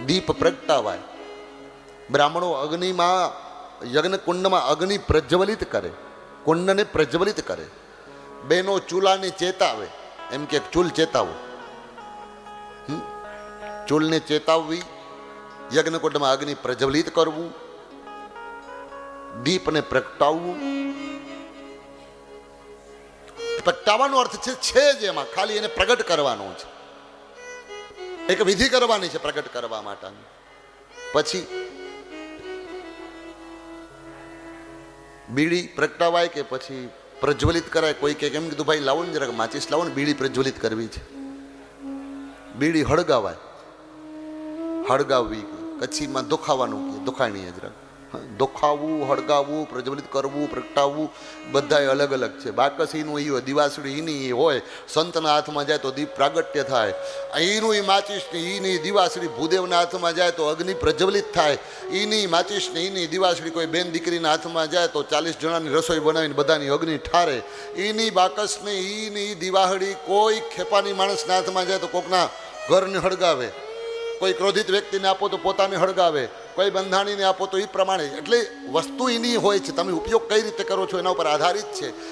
દીપ પ્રગટાવાય, બ્રાહ્મણો અગ્નિમાં યજ્ઞ કુંડમાં અગ્નિ પ્રજ્વલિત કરે, કુંડને પ્રજ્વલિત કરે, બહેનો ચૂલાને ચેતાવે, એમ કે ચૂલ ચેતાવો, ચૂલને ચેતાવવી, યજ્ઞકુંડમાં અગ્નિ પ્રજ્વલિત કરવું, દીપને પ્રગટાવવું. પ્રગટાવવાનો અર્થ છે જ એમાં, ખાલી એને પ્રગટ કરવાનો છે, એક વિધિ કરવાની છે પ્રગટ કરવા માટેની. પછી બીડી પ્રગટાવાય કે પછી પ્રજ્વલિત કરાય. કોઈ કે કેમ કીધું ભાઈ લાવો ને જરાક માચીસ લાવો ને, બીડી પ્રજ્વલિત કરવી છે. બીડી હળગાવાય, હળગાવવી કચ્છીમાં દુખાવાનું કે દુખાણીએ જરાક, દુખાવવું, હળગાવવું, પ્રજ્વલિત કરવું, પ્રગટાવવું બધાય અલગ અલગ છે. બાકસીનું એ દિવાસળી એની હોય, સંતના હાથમાં જાય તો દીપ પ્રાગટ્ય થાય. અહીંનું એ માચીસની એની દિવાસળી ભૂદેવના હાથમાં જાય તો અગ્નિ પ્રજ્વલિત થાય. એની માચીસની એની દિવાસળી કોઈ બેન દીકરીના હાથમાં જાય તો 40 જણાની રસોઈ બનાવીને બધાની અગ્નિ ઠારે. એની બાકસની એની દિવાહળી કોઈ ખેપાની માણસના હાથમાં જાય તો કોકના ઘરને હળગાવે, કોઈ ક્રોધિત વ્યક્તિને આપો તો પોતાને હળગાવે, કોઈ બંધાણીને આપો તો એ પ્રમાણે. એટલે વસ્તુ એની હોય છે, તમે ઉપયોગ કઈ રીતે કરો છો એના ઉપર આધારિત છે.